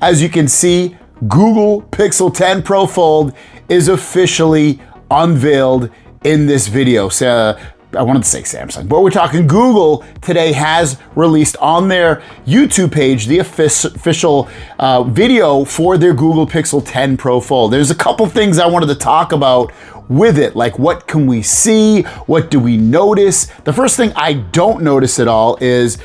As you can see, Google Pixel 10 Pro Fold is officially unveiled in this video. So, I wanted to say Samsung, but we're talking Google today has released on their YouTube page the official video for their Google Pixel 10 Pro Fold. There's a couple things I wanted to talk about with it, like what can we see? What do we notice? The first thing I don't notice at all is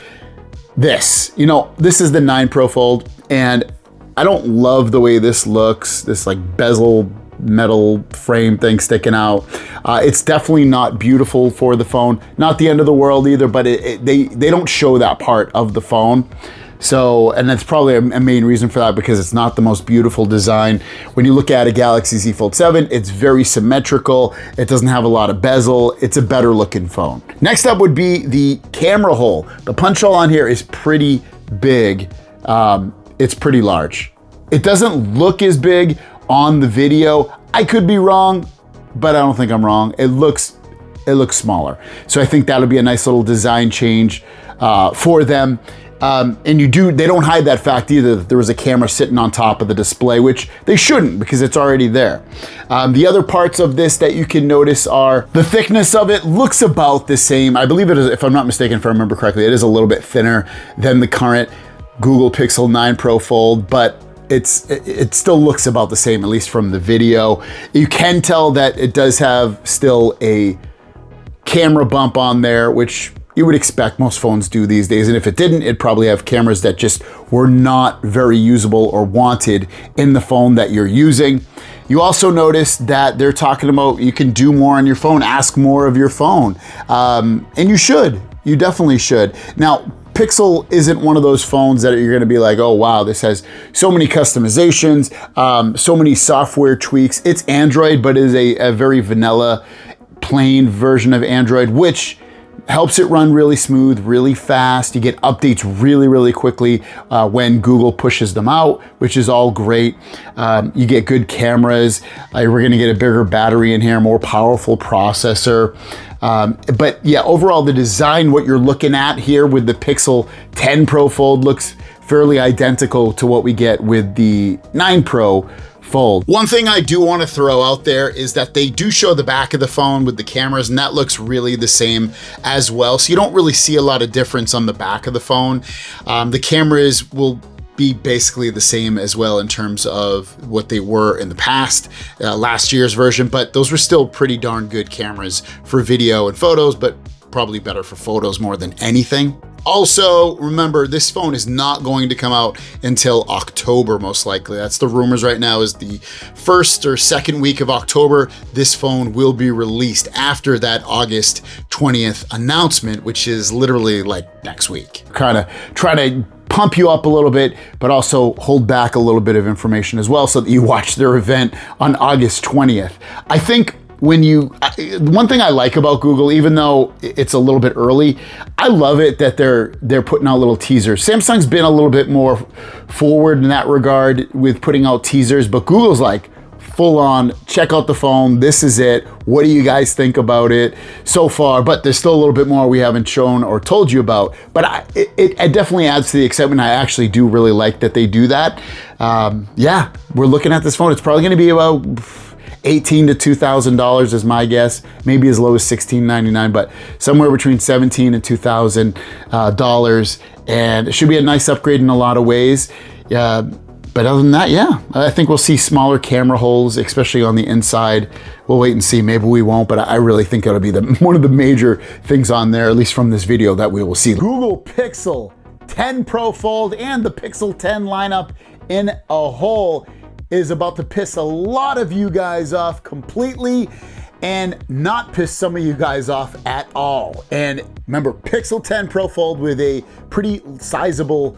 this. You know, this is the 9 Pro Fold, and I don't love the way this looks, this like bezel metal frame thing sticking out. It's definitely not beautiful for the phone. Not the end of the world either, but they don't show that part of the phone. So, and that's probably a main reason for that, because it's not the most beautiful design. When you look at a Galaxy Z Fold 7, it's very symmetrical. It doesn't have a lot of bezel. It's a better looking phone. Next up would be the camera hole. The punch hole on here is pretty big. It's pretty large. It doesn't look as big on the video. I could be wrong, but I don't think I'm wrong. It looks smaller. So I think that'll be a nice little design change for them. And they don't hide that fact either, that there was a camera sitting on top of the display, which they shouldn't, because it's already there. The other parts of this that you can notice are the thickness of it looks about the same. I believe it is, if I'm not mistaken, if I remember correctly, it is a little bit thinner than the current Google Pixel 9 Pro Fold, but it still looks about the same, at least from the video. You can tell that it does have still a camera bump on there, which you would expect most phones do these days. And if it didn't, it'd probably have cameras that just were not very usable or wanted in the phone that you're using. You also notice that they're talking about you can do more on your phone, ask more of your phone. And you should, you definitely should. Now, Pixel isn't one of those phones that you're gonna be like, oh wow, this has so many customizations, so many software tweaks. It's Android, but it is a very vanilla, plain version of Android, which helps it run really smooth, really fast. You get updates really, really quickly when Google pushes them out, which is all great. You get good cameras. We're gonna get a bigger battery in here, more powerful processor. But yeah, overall the design, what you're looking at here with the Pixel 10 Pro Fold looks fairly identical to what we get with the 9 Pro Fold. One thing I do want to throw out there is that they do show the back of the phone with the cameras, and that looks really the same as well. So you don't really see a lot of difference on the back of the phone. The cameras will be basically the same as well in terms of what they were in the past, last year's version, but those were still pretty darn good cameras for video and photos, but probably better for photos more than anything. Also, remember, this phone is not going to come out until October, most likely. That's the rumors right now, is the first or second week of October, this phone will be released after that August 20th announcement, which is literally like next week. Kind of try to pump you up a little bit, but also hold back a little bit of information as well so that you watch their event on August 20th. I think one thing I like about Google, even though it's a little bit early, I love it that they're putting out little teasers. Samsung's been a little bit more forward in that regard with putting out teasers, but Google's like full on, check out the phone, this is it, what do you guys think about it so far? But there's still a little bit more we haven't shown or told you about, but it definitely adds to the excitement. I actually do really like that they do that. Yeah, we're looking at this phone, it's probably gonna be about $1,800 to $2,000 is my guess, maybe as low as $1,699, but somewhere between $1,700 and $2,000, and it should be a nice upgrade in a lot of ways. But other than that, yeah, I think we'll see smaller camera holes, especially on the inside. We'll wait and see, maybe we won't, but I really think it'll be one of the major things on there, at least from this video, that we will see. Google Pixel 10 Pro Fold and the Pixel 10 lineup in a whole is about to piss a lot of you guys off completely and not piss some of you guys off at all. And remember, Pixel 10 Pro Fold with a pretty sizable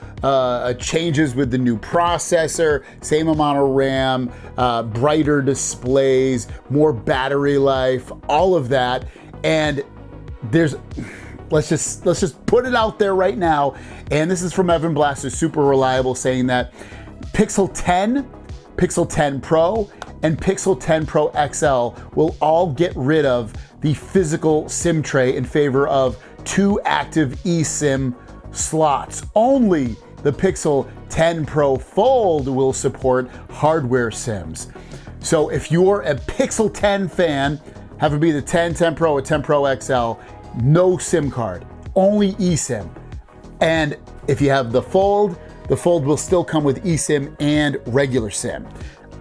changes with the new processor, same amount of RAM, brighter displays, more battery life, all of that. And let's just put it out there right now. And this is from Evan Blaster, super reliable, saying that Pixel 10, Pixel 10 Pro, and Pixel 10 Pro XL will all get rid of the physical SIM tray in favor of 2 active eSIM slots. Only the Pixel 10 Pro Fold will support hardware SIMs. So if you're a Pixel 10 fan, have it be the 10, 10 Pro, or 10 Pro XL, no SIM card, only eSIM. And if you have the Fold will still come with eSIM and regular SIM.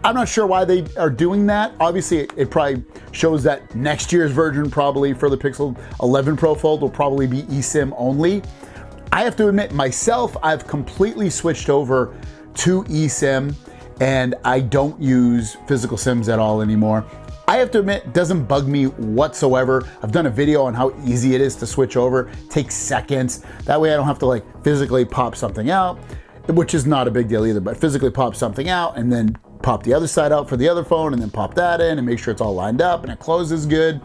I'm not sure why they are doing that. Obviously, it probably shows that next year's version probably for the Pixel 11 Pro Fold will probably be eSIM only. I have to admit myself, I've completely switched over to eSIM and I don't use physical SIMs at all anymore. I have to admit, it doesn't bug me whatsoever. I've done a video on how easy it is to switch over. It takes seconds. That way I don't have to like physically pop something out, which is not a big deal either, but physically pop something out and then pop the other side out for the other phone and then pop that in and make sure it's all lined up and it closes good.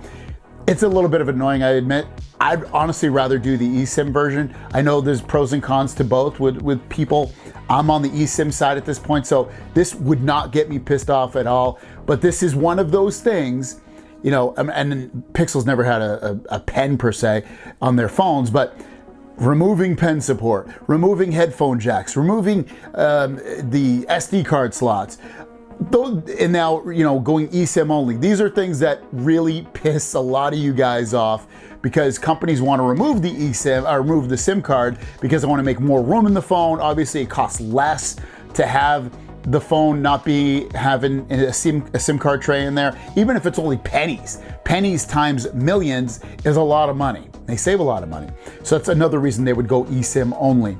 It's a little bit of annoying, I admit. I'd honestly rather do the eSIM version. I know there's pros and cons to both with people. I'm on the eSIM side at this point, so this would not get me pissed off at all. But this is one of those things, you know, and Pixel's never had a pen per se on their phones, but removing pen support, removing headphone jacks, removing the SD card slots, and now, you know, going eSIM only. These are things that really piss a lot of you guys off because companies want to remove the eSIM or remove the SIM card because they want to make more room in the phone. Obviously, it costs less to have the phone not be having a SIM card tray in there, even if it's only pennies. Pennies times millions is a lot of money. They save a lot of money. So that's another reason they would go eSIM only.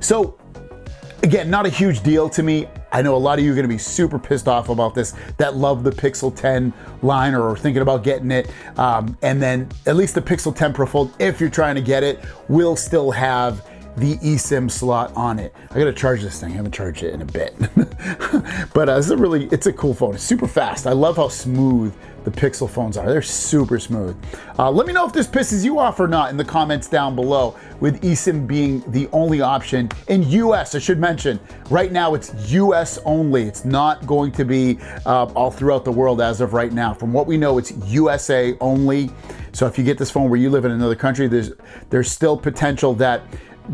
So again, not a huge deal to me. I know a lot of you are gonna be super pissed off about this that love the Pixel 10 line or are thinking about getting it. And then at least the Pixel 10 Pro Fold, if you're trying to get it, will still have the eSIM slot on it. I gotta charge this thing. I haven't charged it in a bit. But it's a cool phone. It's super fast. I love how smooth the Pixel phones are. They're super smooth. Let me know if this pisses you off or not in the comments down below, with eSIM being the only option in US. I should mention, right now it's US only. It's not going to be all throughout the world as of right now. From what we know, it's USA only. So if you get this phone where you live in another country, there's still potential that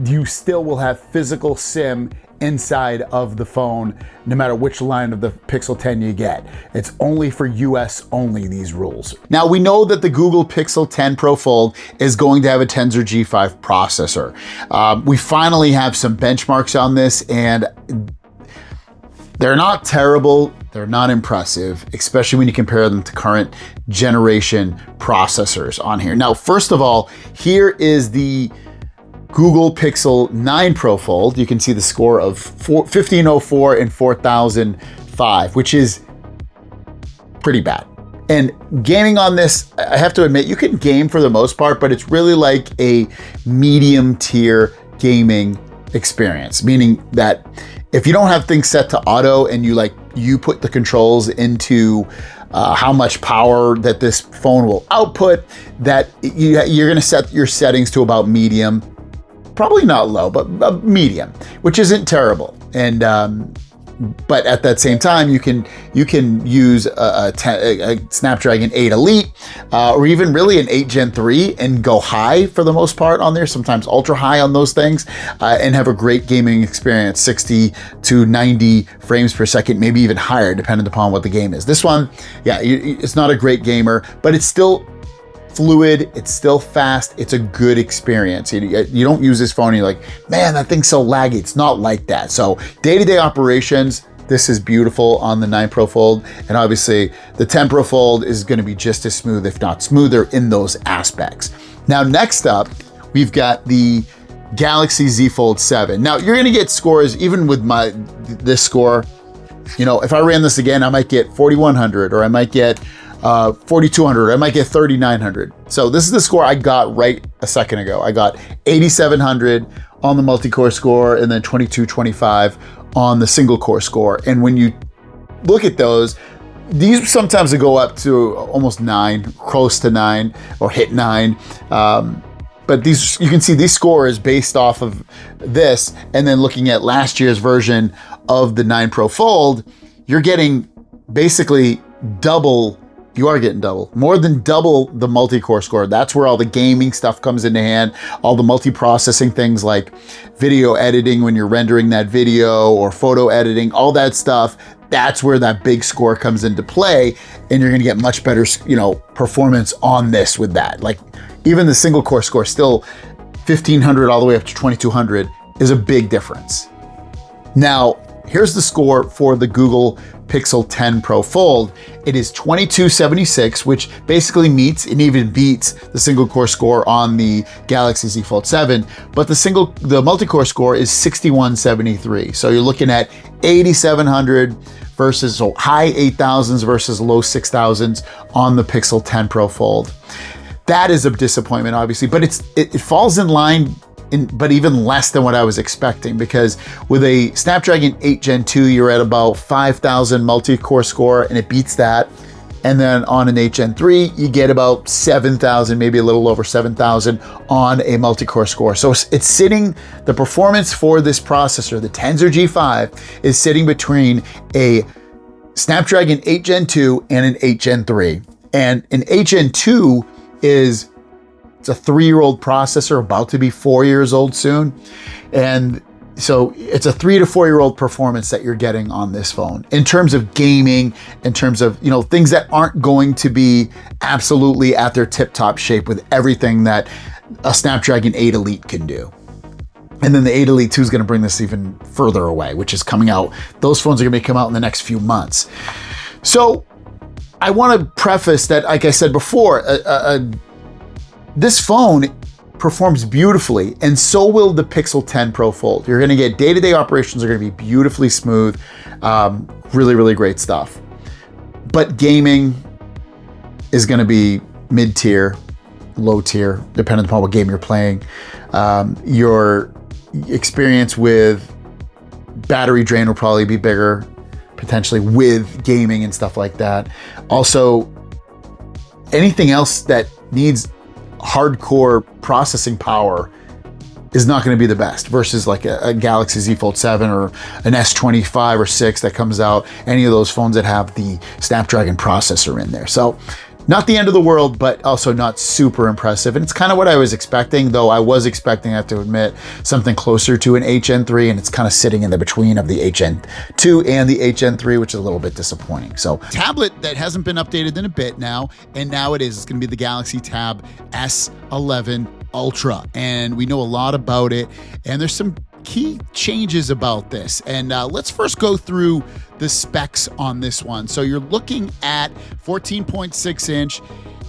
you still will have physical SIM inside of the phone, no matter which line of the Pixel 10 you get. It's only for US only, these rules. Now, we know that the Google Pixel 10 Pro Fold is going to have a Tensor G5 processor. We finally have some benchmarks on this, and they're not terrible, they're not impressive, especially when you compare them to current generation processors on here. Now, first of all, here is the Google Pixel 9 Pro Fold. You can see the score of 1504 and 4005, which is pretty bad. And gaming on this, I have to admit, you can game for the most part, but it's really like a medium tier gaming experience, meaning that if you don't have things set to auto and you put the controls into how much power that this phone will output, that you're gonna set your settings to about medium. Probably not low, but medium, which isn't terrible. And but at that same time, you can use a Snapdragon 8 Elite or even really an 8 Gen 3 and go high for the most part on there, sometimes ultra high on those things, and have a great gaming experience, 60 to 90 frames per second, maybe even higher, depending upon what the game is. This one, yeah, it's not a great gamer, but it's still fluid, it's still fast, it's a good experience. You don't use this phone and you're like, man, that thing's so laggy. It's not like that. So day-to-day operations, this is beautiful on the 9 Pro Fold, and obviously the 10 Pro Fold is gonna be just as smooth, if not smoother, in those aspects. Now, next up, we've got the Galaxy Z Fold 7. Now, you're gonna get scores, even with this score, you know, if I ran this again, I might get 4100, or I might get 4200, I might get 3900. So this is the score I got right a second ago. I got 8700 on the multi-core score and then 2225 on the single core score. And when you look at those, these sometimes go up to almost 9, close to 9, or hit 9. But these, you can see these scores based off of this, and then looking at last year's version of the 9 Pro Fold, you're getting basically double You are getting double, more than double the multi-core score. That's where all the gaming stuff comes into hand, all the multi-processing things like video editing when you're rendering that video or photo editing, all that stuff. That's where that big score comes into play, and you're gonna get much better, performance on this with that. Like even the single core score, still 1500 all the way up to 2200 is a big difference. Now, here's the score for the Google Pixel 10 Pro Fold. It is 2276, which basically meets and even beats the single core score on the Galaxy Z Fold 7, but the multi-core score is 6173. So you're looking at 8700 versus, so high 8000s versus low 6000s on the Pixel 10 Pro Fold. That is a disappointment, obviously, but it falls in line, but even less than what I was expecting, because with a Snapdragon 8 Gen 2, you're at about 5000 multi-core score, and it beats that. And then on an 8 Gen 3, you get about 7,000, maybe a little over 7,000 on a multi-core score. So it's sitting, the performance for this processor, the Tensor G5, is sitting between a Snapdragon 8 Gen 2 and an 8 Gen 3. And an 8 Gen 2 it's a 3-year-old processor, about to be 4 years old soon. And so it's a 3 to 4-year-old performance that you're getting on this phone in terms of gaming, in terms of, things that aren't going to be absolutely at their tip-top shape with everything that a Snapdragon 8 Elite can do. And then the 8 Elite 2 is going to bring this even further away, which is coming out. Those phones are going to come out in the next few months. So I want to preface that, like I said before, this phone performs beautifully, and so will the Pixel 10 Pro Fold. You're gonna get day-to-day operations are gonna be beautifully smooth, really, really great stuff. But gaming is gonna be mid-tier, low-tier, depending upon what game you're playing. Your experience with battery drain will probably be bigger, potentially with gaming and stuff like that. Also, anything else that needs hardcore processing power is not going to be the best versus like a Galaxy Z Fold 7 or an S25 or 6 that comes out, any of those phones that have the Snapdragon processor in there. So not the end of the world, but also not super impressive. And it's kind of what I was expecting, though I was expecting, I have to admit, something closer to an 8 Gen 3, and it's kind of sitting in the between of the 8 Gen 2 and the 8 Gen 3, which is a little bit disappointing. So tablet that hasn't been updated in a bit now, and now it is. It's going to be the Galaxy Tab S11 Ultra, and we know a lot about it, and there's some key changes about this. And let's first go through the specs on this one. So you're looking at 14.6-inch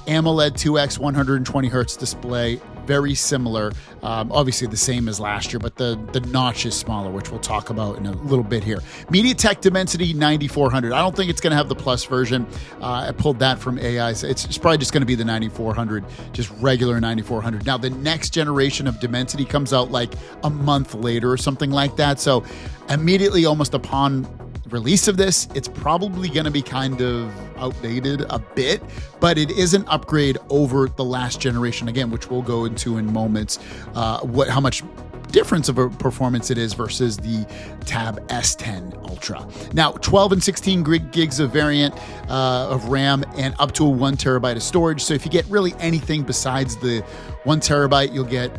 AMOLED 2X 120 hertz display, very similar, obviously the same as last year, but the notch is smaller, which we'll talk about in a little bit here. MediaTek Dimensity 9400. I don't think it's going to have the Plus version. I pulled that from AI, so it's probably just going to be the 9400, just regular 9400. Now, the next generation of Dimensity comes out like a month later or something like that. So immediately, almost upon release of this, it's probably going to be kind of outdated a bit, but it is an upgrade over the last generation, again, which we'll go into in moments, how much difference of a performance it is versus the Tab S10 Ultra. Now, 12 and 16 gigs of variant of RAM and up to a 1 terabyte of storage. So if you get really anything besides the 1 terabyte, you'll get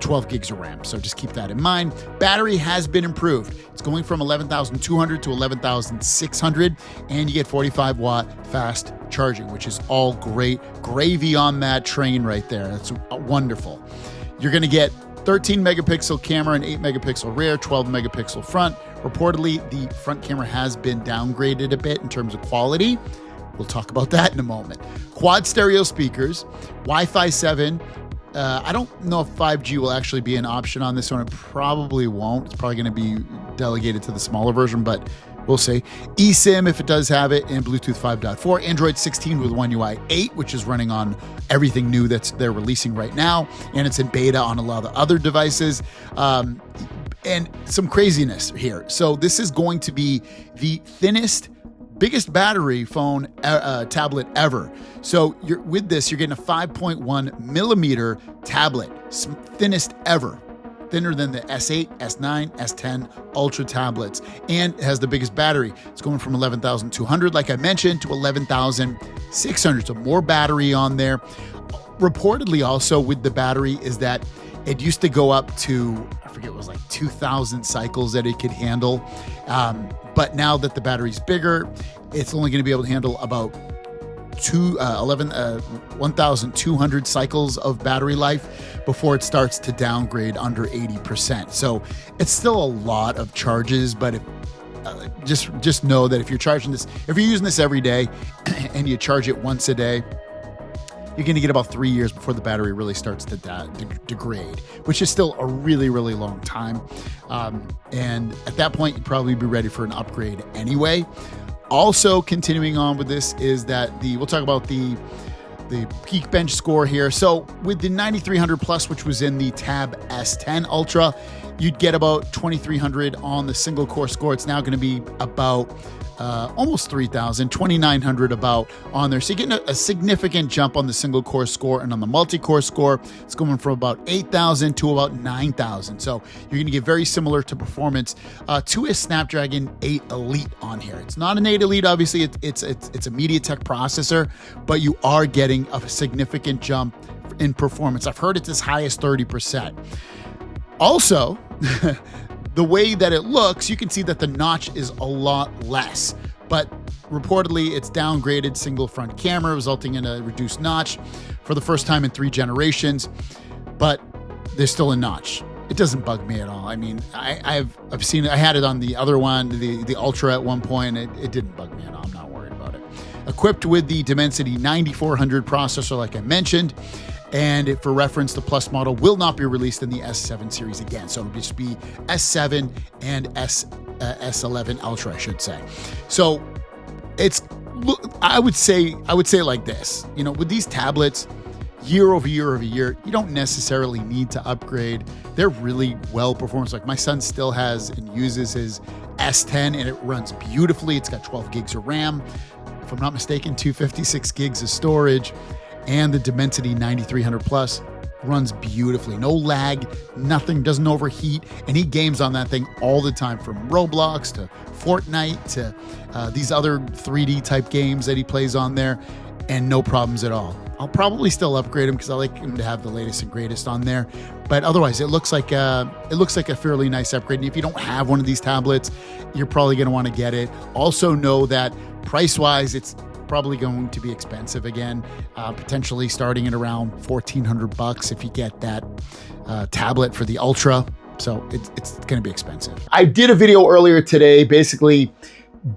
12 gigs of RAM. So just keep that in mind. Battery has been improved. It's going from 11,200 to 11,600, and you get 45 watt fast charging, which is all great. Gravy on that train right there. That's wonderful. You're going to get 13 megapixel camera and 8 megapixel rear, 12 megapixel front. Reportedly, the front camera has been downgraded a bit in terms of quality. We'll talk about that in a moment. Quad stereo speakers, Wi-Fi 7. I don't know if 5G will actually be an option on this one. It probably won't. It's probably going to be delegated to the smaller version, but we'll see. Esim, if it does have it, and Bluetooth 5.4. Android 16 with One UI 8, which is running on everything new they're releasing right now, and it's in beta on a lot of the other devices. And some craziness here. So this is going to be the biggest battery phone tablet ever. So with this, you're getting a 5.1 millimeter tablet, thinnest ever, thinner than the S8, S9, S10 Ultra tablets, and it has the biggest battery. It's going from 11,200, like I mentioned, to 11,600. 600, so more battery on there. Reportedly also with the battery is that it used to go up to, I forget, it was like 2,000 cycles that it could handle. But now that the battery's bigger, it's only going to be able to handle about 1,200 cycles of battery life before it starts to downgrade under 80%. So it's still a lot of charges, but just know that if you're charging this, if you're using this every day and you charge it once a day, you're going to get about 3 years before the battery really starts to degrade, which is still a really, really long time. And at that point, you'd probably be ready for an upgrade anyway. Also, continuing on with this is that we'll talk about the Geekbench score here. So with the 9300 Plus, which was in the Tab S10 Ultra, you'd get about 2300 on the single core score. It's now going to be about almost 3,000, 2,900 about on there. So you're getting a significant jump on the single core score, and on the multi-core score, it's going from about 8,000 to about 9,000. So you're going to get very similar to performance to a Snapdragon 8 Elite on here. It's not an 8 Elite, obviously. It's a MediaTek processor, but you are getting a significant jump in performance. I've heard it's as high as 30%. Also, the way that it looks, you can see that the notch is a lot less, but reportedly it's downgraded single front camera, resulting in a reduced notch for the first time in 3 generations, but there's still a notch. It doesn't bug me at all. I mean, I've seen it. I had it on the other one, the Ultra at one point. It didn't bug me at all. I'm not worried about it. Equipped with the Dimensity 9400 processor, like I mentioned. And for reference, the Plus model will not be released in the S7 series again. So it'll just be S7 and S11 Ultra, I should say. So I would say it like this, with these tablets, year over year over year, you don't necessarily need to upgrade. They're really well performance. Like my son still has and uses his S10 and it runs beautifully. It's got 12 gigs of RAM. If I'm not mistaken, 256 gigs of storage. And the Dimensity 9300 Plus runs beautifully. No lag, nothing, doesn't overheat. And he games on that thing all the time, from Roblox to Fortnite to these other 3D type games that he plays on there, and no problems at all. I'll probably still upgrade him because I like him to have the latest and greatest on there. But otherwise, it looks like a fairly nice upgrade. And if you don't have one of these tablets, you're probably going to want to get it. Also know that price-wise, it's probably going to be expensive again, potentially starting at around $1,400 if you get that tablet for the Ultra. So it's going to be expensive. I did a video earlier today, basically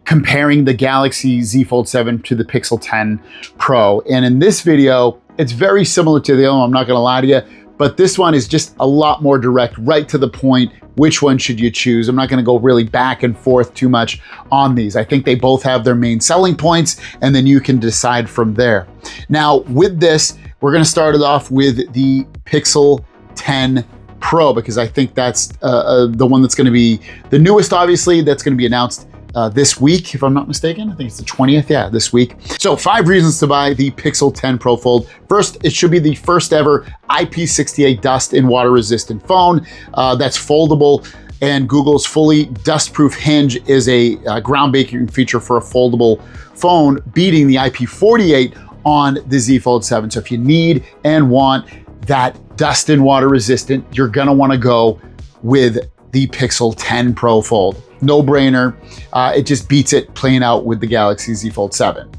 comparing the Galaxy Z Fold 7 to the Pixel 10 Pro. And in this video, it's very similar to the other one, I'm not going to lie to you, but this one is just a lot more direct, right to the point. Which one should you choose? I'm not going to go really back and forth too much on these. I think they both have their main selling points, and then you can decide from there. Now, with this, we're going to start it off with the Pixel 10 Pro, because I think that's the one that's going to be the newest, obviously, that's going to be announced this week, if I'm not mistaken. I think it's the 20th, yeah, this week. So 5 reasons to buy the Pixel 10 Pro Fold. First, it should be the first ever IP68 dust and water resistant phone that's foldable, and Google's fully dust-proof hinge is a groundbreaking feature for a foldable phone, beating the IP68 on the Z Fold 7. So if you need and want that dust and water resistant, you're gonna wanna go with the Pixel 10 Pro Fold. No brainer. It just beats it plain out with the Galaxy Z Fold 7.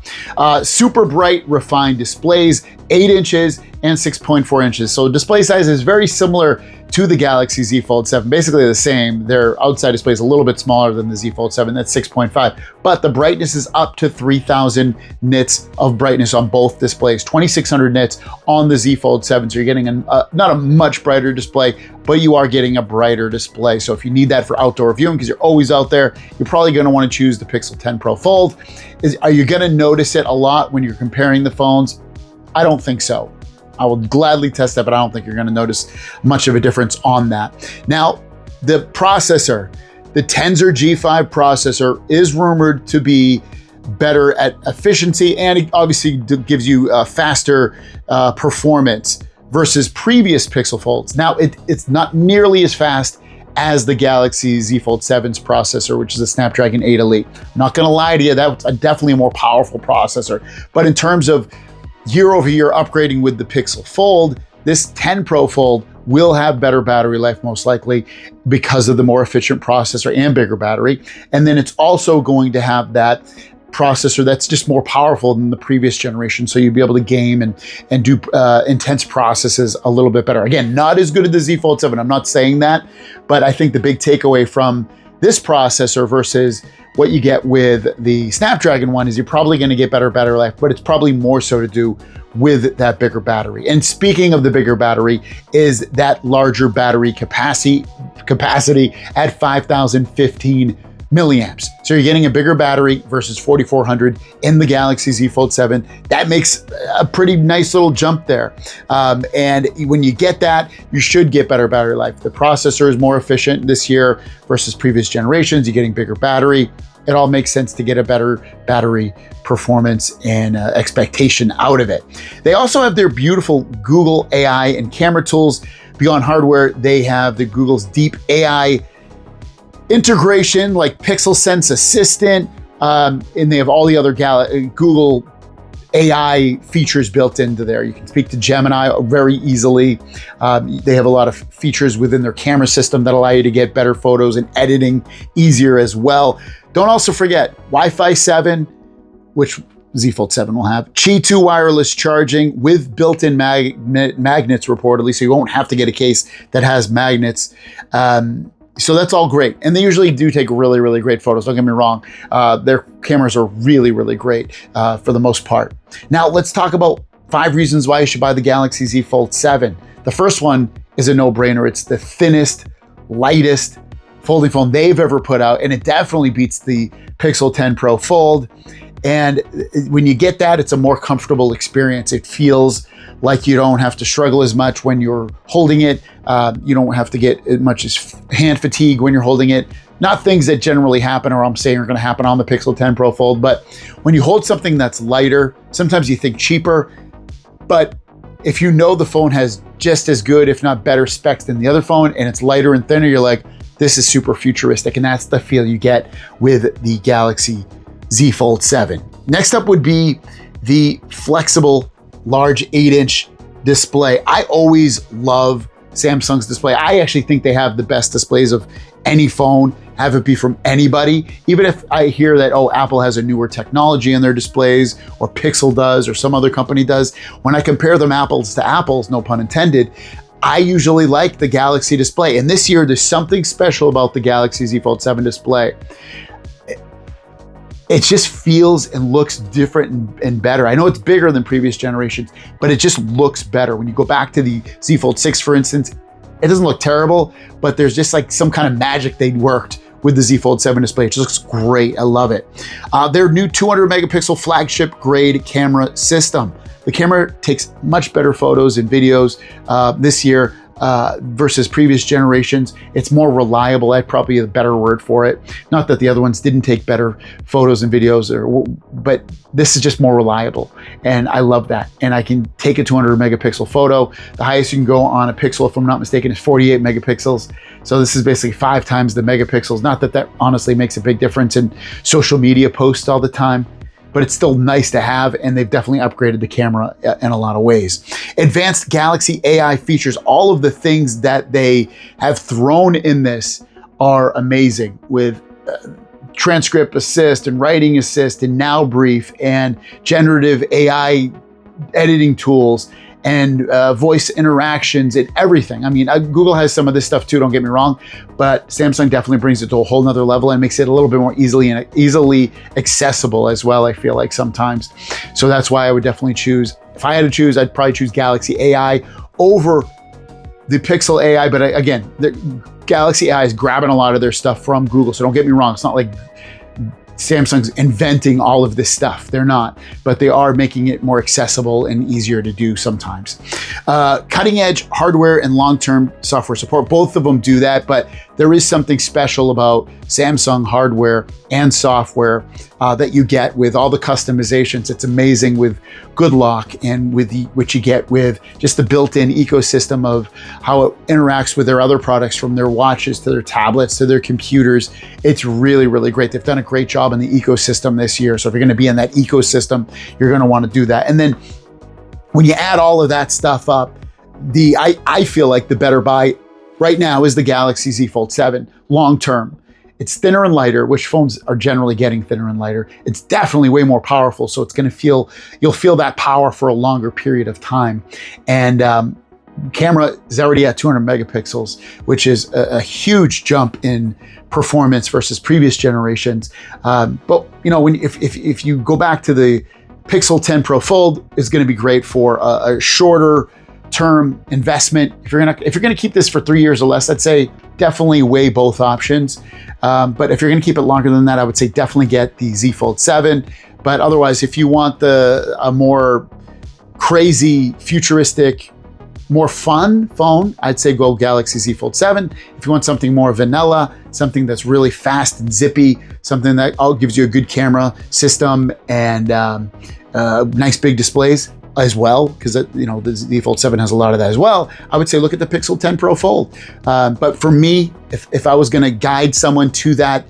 Super bright, refined displays, 8 inches and 6.4 inches. So display size is very similar to the Galaxy Z Fold 7, basically the same. Their outside display is a little bit smaller than the Z Fold 7, that's 6.5, but the brightness is up to 3,000 nits of brightness on both displays, 2,600 nits on the Z Fold 7, so you're getting not a much brighter display, but you are getting a brighter display. So if you need that for outdoor viewing, because you're always out there, you're probably gonna wanna choose the Pixel 10 Pro Fold. Are you gonna notice it a lot when you're comparing the phones? I don't think so. I will gladly test that, but I don't think you're gonna notice much of a difference on that. Now, the processor, the Tensor G5 processor is rumored to be better at efficiency, and it obviously gives you faster performance versus previous Pixel Folds. Now, it's not nearly as fast as the Galaxy Z Fold 7's processor, which is a Snapdragon 8 Elite. I'm not gonna lie to you, that's definitely a more powerful processor. But in terms of year-over-year upgrading with the Pixel Fold, this 10 Pro Fold will have better battery life, most likely, because of the more efficient processor and bigger battery. And then it's also going to have that processor that's just more powerful than the previous generation. So you'll be able to game and do intense processes a little bit better. Again, not as good as the Z Fold 7, I'm not saying that, but I think the big takeaway from this processor versus what you get with the Snapdragon one is you're probably gonna get better battery life, but it's probably more so to do with that bigger battery. And speaking of the bigger battery, is that larger battery capacity at 5,015 milliamps. So you're getting a bigger battery versus 4,400 in the Galaxy Z Fold 7. That makes a pretty nice little jump there. And when you get that, you should get better battery life. The processor is more efficient this year versus previous generations. You're getting bigger battery. It all makes sense to get a better battery performance and expectation out of it. They also have their beautiful Google AI and camera tools. Beyond hardware, they have the Google's deep AI integration like Pixel Sense Assistant, and they have all the other Google AI features built into there. You can speak to Gemini very easily. They have a lot of features within their camera system that allow you to get better photos and editing easier as well. Don't also forget Wi-Fi 7, which Z Fold 7 will have, Qi 2 wireless charging with built-in magnets reportedly, so you won't have to get a case that has magnets. So that's all great. And they usually do take really, really great photos. Don't get me wrong. Their cameras are really, really great for the most part. Now let's talk about 5 reasons why you should buy the Galaxy Z Fold 7. The first one is a no-brainer. It's the thinnest, lightest folding phone they've ever put out, and it definitely beats the Pixel 10 Pro Fold. And when you get that, it's a more comfortable experience. It feels like you don't have to struggle as much when you're holding it. You don't have to get as much as hand fatigue when you're holding it. Not things that generally happen or I'm saying are gonna happen on the Pixel 10 Pro Fold, but when you hold something that's lighter, sometimes you think cheaper, but if you know the phone has just as good, if not better specs than the other phone, and it's lighter and thinner, you're like, this is super futuristic, and that's the feel you get with the Galaxy Z Fold 7. Next up would be the flexible large 8-inch display. I always love Samsung's display. I actually think they have the best displays of any phone, have it be from anybody. Even if I hear that, oh, Apple has a newer technology in their displays, or Pixel does, or some other company does, when I compare them apples to apples, no pun intended, I usually like the Galaxy display. And this year, there's something special about the Galaxy Z Fold 7 display. It just feels and looks different and better. I know it's bigger than previous generations, but it just looks better. When you go back to the Z Fold 6, for instance, it doesn't look terrible, but there's just like some kind of magic they worked with the Z Fold 7 display. It just looks great. I love it. Their new 200 megapixel flagship grade camera system. The camera takes much better photos and videos this year versus previous generations. It's more reliable. That's probably a better word for it. Not that the other ones didn't take better photos and videos, but this is just more reliable. And I love that. And I can take a 200 megapixel photo. The highest you can go on a Pixel, if I'm not mistaken, is 48 megapixels. So this is basically 5 times the megapixels. Not that that honestly makes a big difference in social media posts all the time, but it's still nice to have, and they've definitely upgraded the camera in a lot of ways. Advanced Galaxy AI features, all of the things that they have thrown in this are amazing, with transcript assist and writing assist and Now Brief and generative AI editing tools and voice interactions and everything. I mean, Google has some of this stuff too, don't get me wrong, but Samsung definitely brings it to a whole nother level and makes it a little bit more easily accessible as well, I feel like sometimes. So that's why I would definitely choose, if I had to choose, I'd probably choose Galaxy AI over the Pixel AI, but again, the Galaxy AI is grabbing a lot of their stuff from Google, so don't get me wrong, it's not like Samsung's inventing all of this stuff. They're not, but they are making it more accessible and easier to do sometimes. Cutting edge hardware and long-term software support, both of them do that, but there is something special about Samsung hardware and software that you get with all the customizations. It's amazing with Good Lock and with what you get with just the built-in ecosystem of how it interacts with their other products, from their watches to their tablets to their computers. It's really, really great. They've done a great job in the ecosystem this year. So if you're going to be in that ecosystem, you're going to want to do that. And then when you add all of that stuff up, I feel like the better buy right now is the Galaxy Z Fold 7 long term. It's thinner and lighter, which phones are generally getting thinner and lighter. It's definitely way more powerful, so it's going to you'll feel that power for a longer period of time. And camera is already at 200 megapixels, which is a huge jump in performance versus previous generations. But you know, if you go back to the Pixel 10 Pro Fold, is going to be great for a shorter term investment. If you're gonna keep this for 3 years or less, I'd say definitely weigh both options. But if you're gonna keep it longer than that, I would say definitely get the Z Fold 7. But otherwise, if you want a more crazy, futuristic, more fun phone, I'd say go Galaxy Z Fold 7. If you want something more vanilla, something that's really fast and zippy, something that gives you a good camera system and nice big displays as well, because you know the Z Fold 7 has a lot of that as well, I would say look at the Pixel 10 Pro Fold. But for me, if I was going to guide someone to that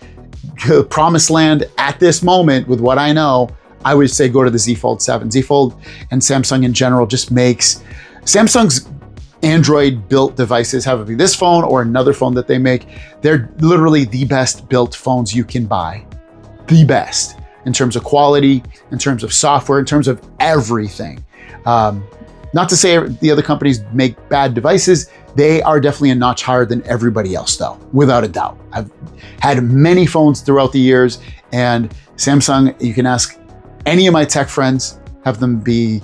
promised land at this moment with what I know, I would say go to the Z Fold 7. Z Fold and Samsung in general just makes Samsung's Android built devices, have it be this phone or another phone that they make, they're literally the best built phones you can buy. The best in terms of quality, in terms of software, in terms of everything. Not to say the other companies make bad devices. They are definitely a notch higher than everybody else though, without a doubt. I've had many phones throughout the years, and Samsung, you can ask any of my tech friends, have them be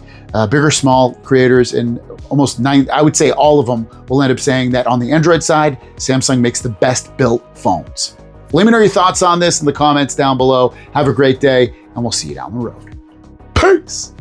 big or small creators, and I would say all of them will end up saying that on the Android side, Samsung makes the best built phones. Let me know your thoughts on this in the comments down below. Have a great day, and we'll see you down the road. Peace.